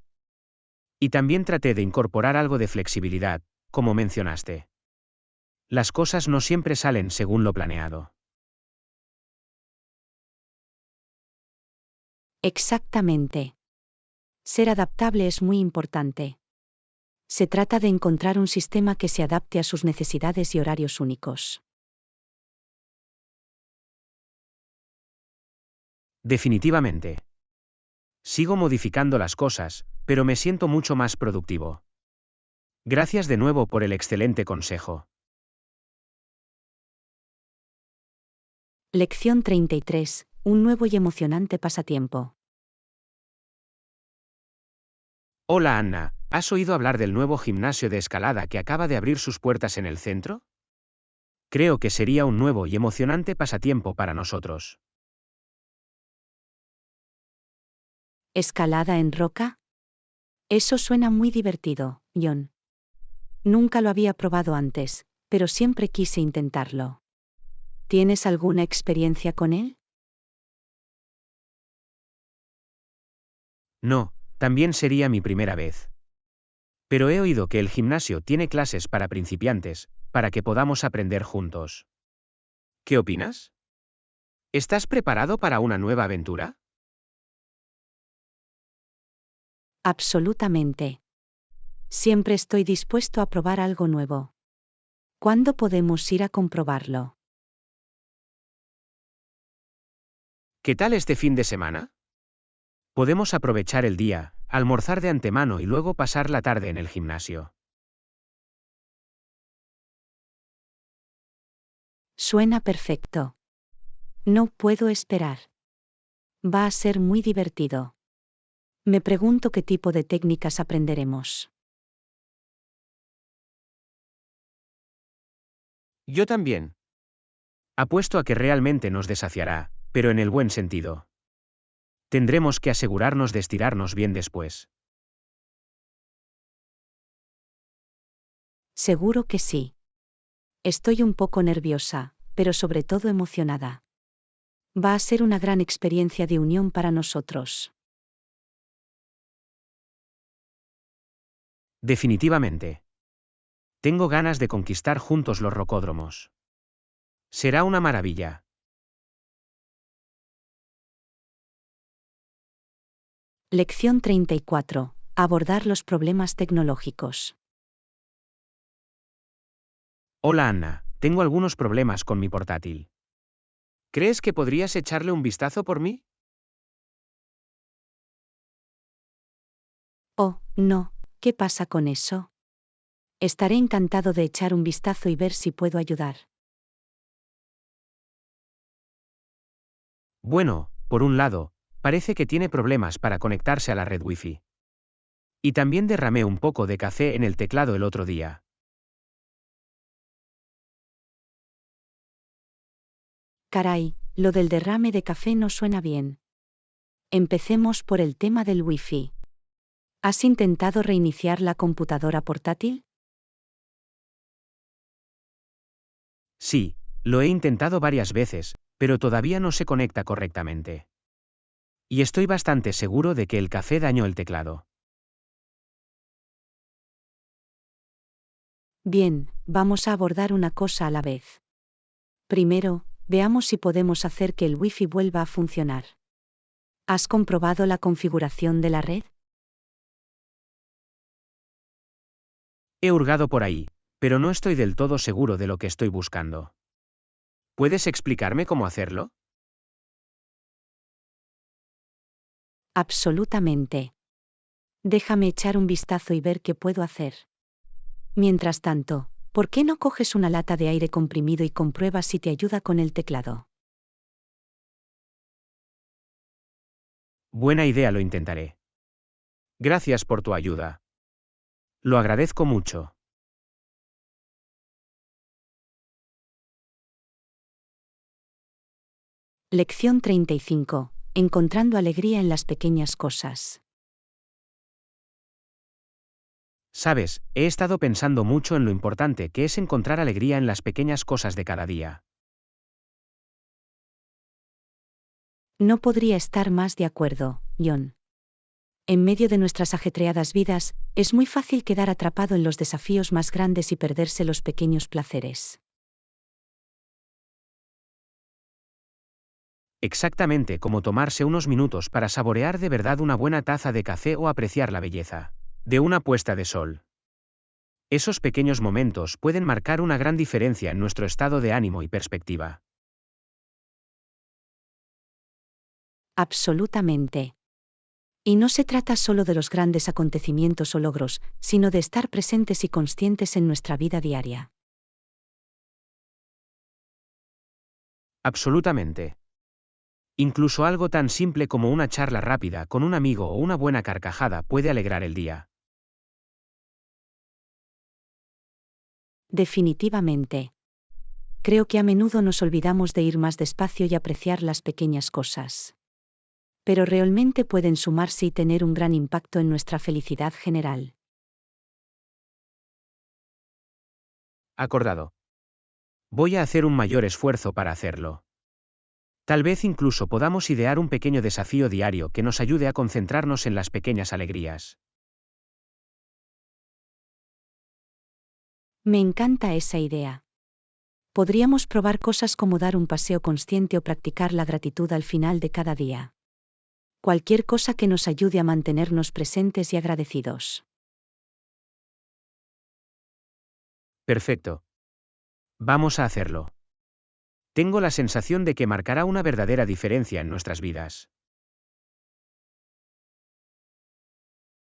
Y también traté de incorporar algo de flexibilidad, como mencionaste. Las cosas no siempre salen según lo planeado. Exactamente. Ser adaptable es muy importante. Se trata de encontrar un sistema que se adapte a sus necesidades y horarios únicos. Definitivamente. Sigo modificando las cosas, pero me siento mucho más productivo. Gracias de nuevo por el excelente consejo. Lección 33. Un nuevo y emocionante pasatiempo. Hola Anna, ¿has oído hablar del nuevo gimnasio de escalada que acaba de abrir sus puertas en el centro? Creo que sería un nuevo y emocionante pasatiempo para nosotros. ¿Escalada en roca? Eso suena muy divertido, John. Nunca lo había probado antes, pero siempre quise intentarlo. ¿Tienes alguna experiencia con él? No, también sería mi primera vez. Pero he oído que el gimnasio tiene clases para principiantes, para que podamos aprender juntos. ¿Qué opinas? ¿Estás preparado para una nueva aventura? Absolutamente. Siempre estoy dispuesto a probar algo nuevo. ¿Cuándo podemos ir a comprobarlo? ¿Qué tal este fin de semana? Podemos aprovechar el día, almorzar de antemano y luego pasar la tarde en el gimnasio. Suena perfecto. No puedo esperar. Va a ser muy divertido. Me pregunto qué tipo de técnicas aprenderemos. Yo también. Apuesto a que realmente nos desafiará, pero en el buen sentido. Tendremos que asegurarnos de estirarnos bien después. Seguro que sí. Estoy un poco nerviosa, pero sobre todo emocionada. Va a ser una gran experiencia de unión para nosotros. Definitivamente. Tengo ganas de conquistar juntos los rocódromos. Será una maravilla. Lección 34. Abordar los problemas tecnológicos. Hola Anna, tengo algunos problemas con mi portátil. ¿Crees que podrías echarle un vistazo por mí? Oh, no, ¿qué pasa con eso? Estaré encantado de echar un vistazo y ver si puedo ayudar. Bueno, por un lado, parece que tiene problemas para conectarse a la red Wi-Fi. Y también derramé un poco de café en el teclado el otro día. Caray, lo del derrame de café no suena bien. Empecemos por el tema del Wi-Fi. ¿Has intentado reiniciar la computadora portátil? Sí, lo he intentado varias veces, pero todavía no se conecta correctamente. Y estoy bastante seguro de que el café dañó el teclado. Bien, vamos a abordar una cosa a la vez. Primero, veamos si podemos hacer que el Wi-Fi vuelva a funcionar. ¿Has comprobado la configuración de la red? He hurgado por ahí, pero no estoy del todo seguro de lo que estoy buscando. ¿Puedes explicarme cómo hacerlo? Absolutamente. Déjame echar un vistazo y ver qué puedo hacer. Mientras tanto, ¿por qué no coges una lata de aire comprimido y compruebas si te ayuda con el teclado? Buena idea, lo intentaré. Gracias por tu ayuda. Lo agradezco mucho. Lección 35. Encontrando alegría en las pequeñas cosas. Sabes, he estado pensando mucho en lo importante que es encontrar alegría en las pequeñas cosas de cada día. No podría estar más de acuerdo, John. En medio de nuestras ajetreadas vidas, es muy fácil quedar atrapado en los desafíos más grandes y perderse los pequeños placeres. Exactamente como tomarse unos minutos para saborear de verdad una buena taza de café o apreciar la belleza de una puesta de sol. Esos pequeños momentos pueden marcar una gran diferencia en nuestro estado de ánimo y perspectiva. Absolutamente. Y no se trata solo de los grandes acontecimientos o logros, sino de estar presentes y conscientes en nuestra vida diaria. Absolutamente. Incluso algo tan simple como una charla rápida con un amigo o una buena carcajada puede alegrar el día. Definitivamente. Creo que a menudo nos olvidamos de ir más despacio y apreciar las pequeñas cosas. Pero realmente pueden sumarse y tener un gran impacto en nuestra felicidad general. Acordado. Voy a hacer un mayor esfuerzo para hacerlo. Tal vez incluso podamos idear un pequeño desafío diario que nos ayude a concentrarnos en las pequeñas alegrías. Me encanta esa idea. Podríamos probar cosas como dar un paseo consciente o practicar la gratitud al final de cada día. Cualquier cosa que nos ayude a mantenernos presentes y agradecidos. Perfecto. Vamos a hacerlo. Tengo la sensación de que marcará una verdadera diferencia en nuestras vidas.